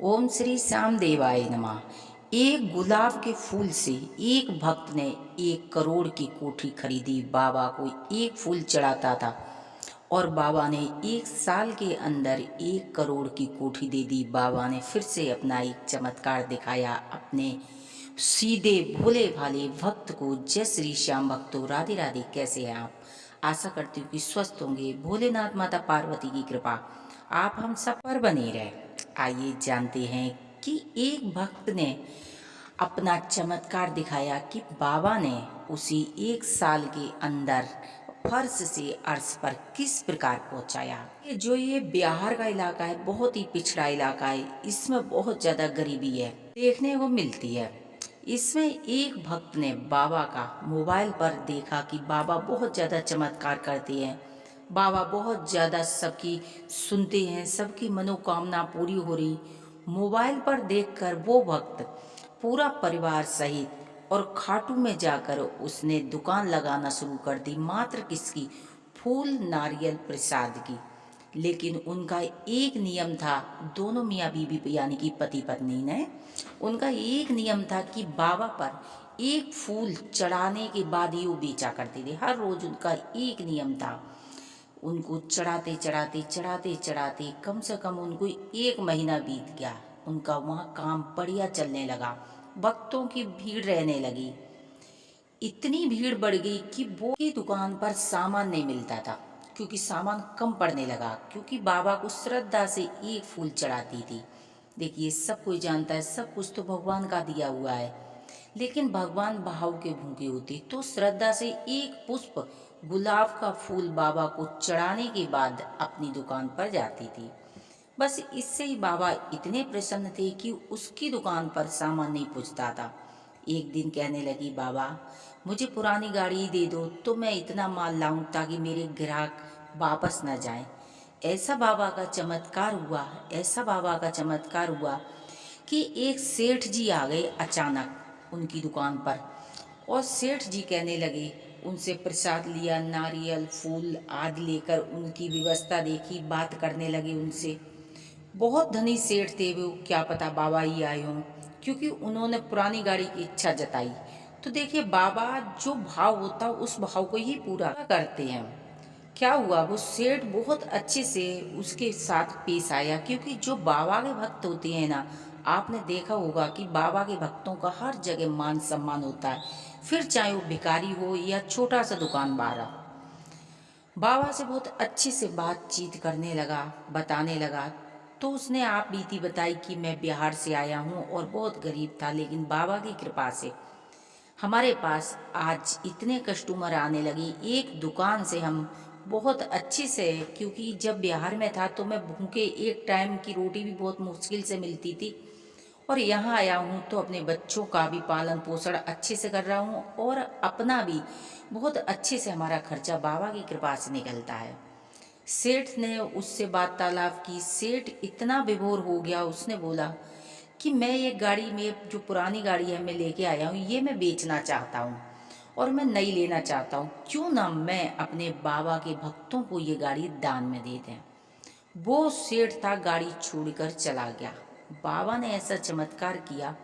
ओम श्री श्याम देवाय नमः। एक गुलाब के फूल से एक भक्त ने 1 करोड़ की कोठी खरीदी। बाबा को एक फूल चढ़ाता था और बाबा ने 1 साल के अंदर 1 करोड़ की कोठी दे दी। बाबा ने फिर से अपना एक चमत्कार दिखाया अपने सीधे भोले भाले भक्त को। जय श्री श्याम भक्तों, राधे राधे। कैसे हैं आप? आशा करती हूँ कि स्वस्थ होंगे। भोलेनाथ माता पार्वती की कृपा आप हम सब पर बनी रहे। आइए जानते हैं कि एक भक्त ने अपना चमत्कार दिखाया कि बाबा ने उसी 1 साल के अंदर फर्श से अर्श पर किस प्रकार पहुंचाया। ये बिहार का इलाका है, बहुत ही पिछड़ा इलाका है। इसमें बहुत ज़्यादा गरीबी है, देखने को मिलती है। इसमें एक भक्त ने बाबा का मोबाइल पर देखा कि बाबा बहुत ज़्यादा चमत्कार करते हैं, बाबा बहुत ज़्यादा सबकी सुनते हैं, सबकी मनोकामना पूरी हो रही। मोबाइल पर देखकर वो भक्त पूरा परिवार सहित और खाटू में जाकर उसने दुकान लगाना शुरू कर दी। मात्र किसकी? फूल नारियल प्रसाद की। लेकिन उनका एक नियम था, दोनों मियाँ बीवी यानी कि पति पत्नी ने, उनका एक नियम था कि बाबा पर एक फूल चढ़ाने के बाद ही वो बेचा करते थे। हर रोज उनका एक नियम था। उनको चढ़ाते चढ़ाते चढ़ाते चढ़ाते कम से कम उनको 1 महीना बीत गया। उनका वहाँ काम बढ़िया चलने लगा, भक्तों की भीड़ रहने लगी। इतनी भीड़ बढ़ गई कि वो की दुकान पर सामान नहीं मिलता था, क्योंकि सामान कम पड़ने लगा, क्योंकि बाबा को श्रद्धा से एक फूल चढ़ाती थी। देखिए, सब कोई जानता है सब कुछ तो भगवान का दिया हुआ है, लेकिन भगवान भाव के भूखे होते। तो श्रद्धा से एक पुष्प गुलाब का फूल बाबा को चढ़ाने के बाद अपनी दुकान पर जाती थी। बस इससे ही बाबा इतने प्रसन्न थे कि उसकी दुकान पर सामान नहीं पूछता था। एक दिन कहने लगी, बाबा मुझे पुरानी गाड़ी दे दो तो मैं इतना माल लाऊं ताकि मेरे ग्राहक वापस न जाएं। ऐसा बाबा का चमत्कार हुआ, ऐसा बाबा का चमत्कार हुआ कि एक सेठ जी आ गए अचानक उनकी दुकान पर। और सेठ जी कहने लगे, उनसे प्रसाद लिया, नारियल फूल आदि लेकर उनकी व्यवस्था देखी, बात करने लगे उनसे। बहुत धनी सेठ थे वो, क्या पता बाबा ही आए हों, क्योंकि उन्होंने पुरानी गाड़ी की इच्छा जताई। तो देखिए, बाबा जो भाव होता उस भाव को ही पूरा करते हैं। क्या हुआ, वो सेठ बहुत अच्छे से उसके साथ पेश आया, क्योंकि जो बाबा के भक्त होते हैं ना, आपने देखा होगा कि बाबा के भक्तों का हर जगह मान सम्मान होता है, फिर चाहे वो भिखारी हो या छोटा सा दुकानदार हो। बाबा से बहुत अच्छे से बातचीत करने लगा, बताने लगा। तो उसने आप बीती बताई कि मैं बिहार से आया हूँ और बहुत गरीब था, लेकिन बाबा की कृपा से हमारे पास आज इतने कस्टमर आने लगे। एक दुकान से हम बहुत अच्छे से, क्योंकि जब बिहार में था तो मैं भूखे एक टाइम की रोटी भी बहुत मुश्किल से मिलती थी, और यहाँ आया हूँ तो अपने बच्चों का भी पालन पोषण अच्छे से कर रहा हूँ और अपना भी बहुत अच्छे से हमारा खर्चा बाबा की कृपा से निकलता है। सेठ ने उससे वार्तालाप की। सेठ इतना विभोर हो गया, उसने बोला कि मैं ये गाड़ी में जो पुरानी गाड़ी है मैं लेके आया हूँ, ये मैं बेचना चाहता हूँ और मैं नई लेना चाहता हूँ। क्यों ना मैं अपने बाबा के भक्तों को ये गाड़ी दान में दे दें। वो सेठ था, गाड़ी छोड़कर चला गया। बाबा ने ऐसा चमत्कार किया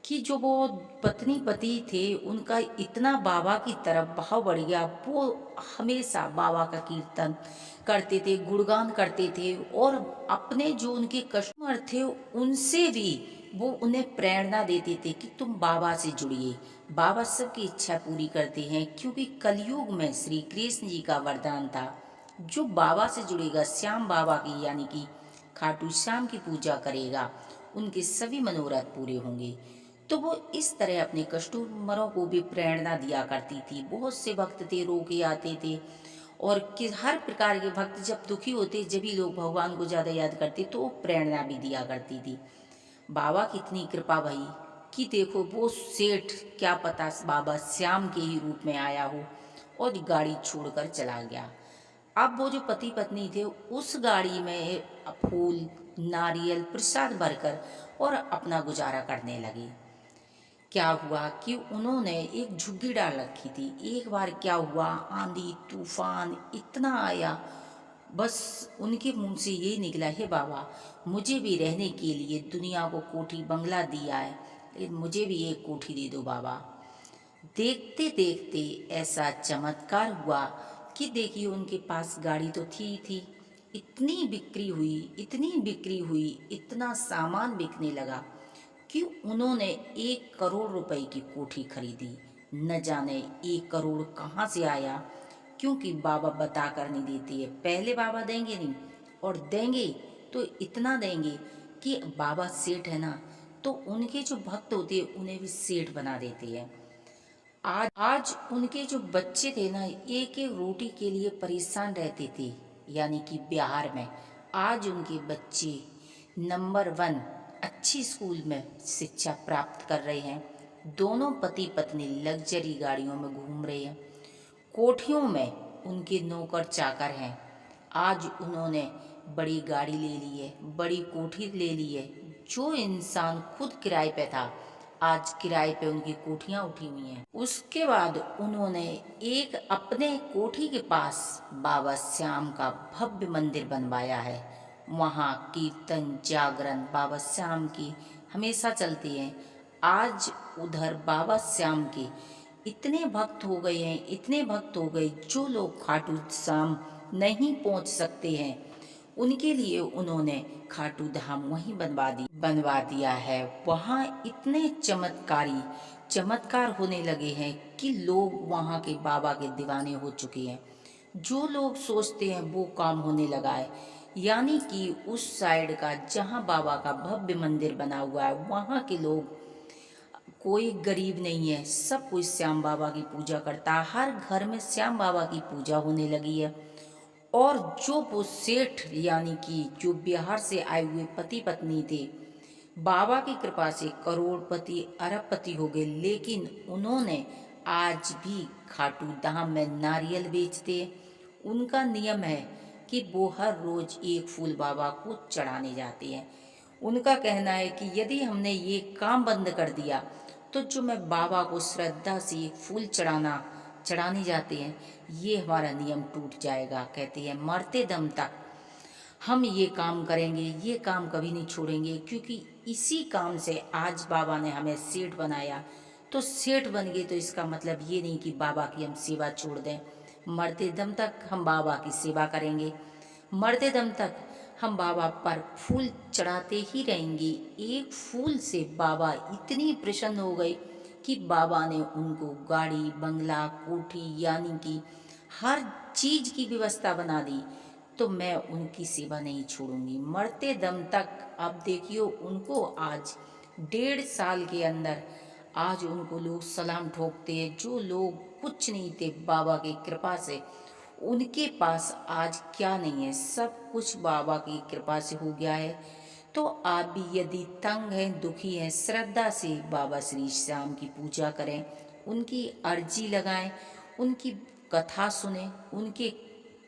कि जो वो पत्नी पति थे उनका इतना बाबा की तरफ भाव बढ़ गया। वो हमेशा बाबा का कीर्तन करते थे, गुणगान करते थे, और अपने जो उनके कस्टमर थे उनसे भी वो उन्हें प्रेरणा देते थे कि तुम बाबा से जुड़िए, बाबा सबकी इच्छा पूरी करते हैं। क्योंकि कलयुग में श्री कृष्ण जी का वरदान था, जो बाबा से जुड़ेगा, श्याम बाबा की यानी कि खाटू श्याम की पूजा करेगा, उनके सभी मनोरथ पूरे होंगे। तो वो इस तरह अपने कस्टमरों को भी प्रेरणा दिया करती थी। बहुत से भक्त थे, रो के आते थे, और कि हर प्रकार के भक्त जब दुखी होते, जब भी लोग भगवान को ज़्यादा याद करते, तो वो प्रेरणा भी दिया करती थी। बाबा की इतनी कृपा भई कि देखो, वो सेठ क्या पता बाबा श्याम के ही रूप में आया हो और गाड़ी छोड़कर चला गया। अब वो जो पति पत्नी थे उस गाड़ी में फूल नारियल प्रसाद भरकर और अपना गुजारा करने लगे। क्या हुआ कि उन्होंने एक झुग्गी डाल रखी थी। एक बार क्या हुआ, आंधी तूफान इतना आया, बस उनके मुंह से यही निकला, हे बाबा मुझे भी रहने के लिए दुनिया को कोठी बंगला दिया है, लेकिन मुझे भी एक कोठी दे दो बाबा। देखते देखते ऐसा चमत्कार हुआ कि देखिए उनके पास गाड़ी तो थी, इतनी बिक्री हुई, इतनी बिक्री हुई, इतना सामान बिकने लगा कि उन्होंने 1 करोड़ रुपए की कोठी खरीदी। न जाने 1 करोड़ कहाँ से आया, क्योंकि बाबा बता कर नहीं देते हैं। पहले बाबा देंगे नहीं, और देंगे तो इतना देंगे कि बाबा सेठ है ना, तो उनके जो भक्त होते हैं उन्हें भी सेठ बना देते हैं। आज उनके जो बच्चे थे ना, एक एक रोटी के लिए परेशान रहते थे, यानी कि बिहार में। आज उनके बच्चे नंबर 1 अच्छी स्कूल में शिक्षा प्राप्त कर रहे हैं। दोनों पति पत्नी लग्जरी गाड़ियों में घूम रहे हैं, कोठियों में उनके नौकर चाकर हैं। आज उन्होंने बड़ी गाड़ी ले ली है, बड़ी कोठी ले ली है। जो इंसान खुद किराए पे था, आज किराए पे उनकी कोठियाँ उठी हुई हैं। उसके बाद उन्होंने एक अपने कोठी के पास बाबा श्याम का भव्य मंदिर बनवाया है। वहाँ कीर्तन जागरण बाबा श्याम की हमेशा चलती है। आज उधर बाबा श्याम के इतने भक्त हो गए हैं, इतने भक्त हो गए, जो लोग खाटू श्याम नहीं पहुँच सकते हैं उनके लिए उन्होंने खाटू धाम वहीं बनवा दिया है। वहाँ इतने चमत्कार होने लगे हैं कि लोग वहाँ के बाबा के दीवाने हो चुके हैं। जो लोग सोचते हैं वो काम होने लगा है, यानी कि उस साइड का जहाँ बाबा का भव्य मंदिर बना हुआ है, वहाँ के लोग कोई गरीब नहीं है, सब कोई श्याम बाबा की पूजा करता है। हर घर में श्याम बाबा की पूजा होने लगी है। और जो वो सेठ, यानी कि जो बिहार से आए हुए पति पत्नी थे, बाबा की कृपा से करोड़पति अरबपति हो गए, लेकिन उन्होंने आज भी खाटू धाम में नारियल बेचते। उनका नियम है कि वो हर रोज एक फूल बाबा को चढ़ाने जाते हैं। उनका कहना है कि यदि हमने ये काम बंद कर दिया तो जो मैं बाबा को श्रद्धा से एक फूल चढ़ाने जाते हैं, ये हमारा नियम टूट जाएगा। कहते हैं मरते दम तक हम ये काम करेंगे, ये काम कभी नहीं छोड़ेंगे, क्योंकि इसी काम से आज बाबा ने हमें सेठ बनाया। तो सेठ बन गए तो इसका मतलब ये नहीं कि बाबा की हम सेवा छोड़ दें। मरते दम तक हम बाबा की सेवा करेंगे, मरते दम तक हम बाबा पर फूल चढ़ाते ही रहेंगे। एक फूल से बाबा इतनी प्रसन्न हो गए कि बाबा ने उनको गाड़ी बंगला कोठी, यानी कि हर चीज़ की व्यवस्था बना दी। तो मैं उनकी सेवा नहीं छोड़ूंगी मरते दम तक। अब देखियो उनको आज 1.5 साल के अंदर आज उनको लोग सलाम ठोकते हैं। जो लोग कुछ नहीं थे, बाबा की कृपा से उनके पास आज क्या नहीं है, सब कुछ बाबा की कृपा से हो गया है। तो आप भी यदि तंग हैं, दुखी हैं, श्रद्धा से बाबा श्री श्याम की पूजा करें, उनकी अर्जी लगाएं, उनकी कथा सुने, उनके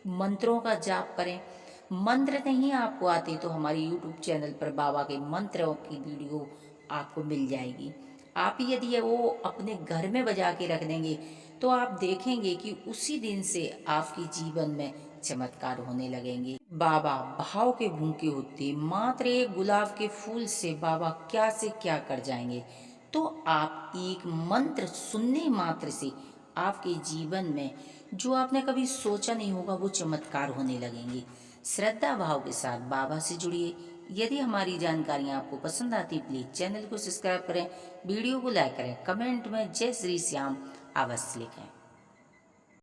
मंत्रों का जाप करें। मंत्र नहीं आपको आते तो हमारे YouTube चैनल पर बाबा के मंत्रों की वीडियो आपको मिल जाएगी। आप यदि वो अपने घर में बजा के रख देंगे तो आप देखेंगे कि उसी दिन से आपके जीवन में चमत्कार होने लगेंगे। बाबा भाव के भूखे होते, मात्र एक गुलाब के फूल से बाबा क्या से क्या कर जाएंगे। तो आप एक मंत्र सुनने मात्र से आपके जीवन में जो आपने कभी सोचा नहीं होगा वो चमत्कार होने लगेंगे। श्रद्धा भाव के साथ बाबा से जुड़िए। यदि हमारी जानकारियाँ आपको पसंद आती प्लीज़ चैनल को सब्सक्राइब करें, वीडियो को लाइक करें, कमेंट में जय श्री श्याम अवश्य लिखें।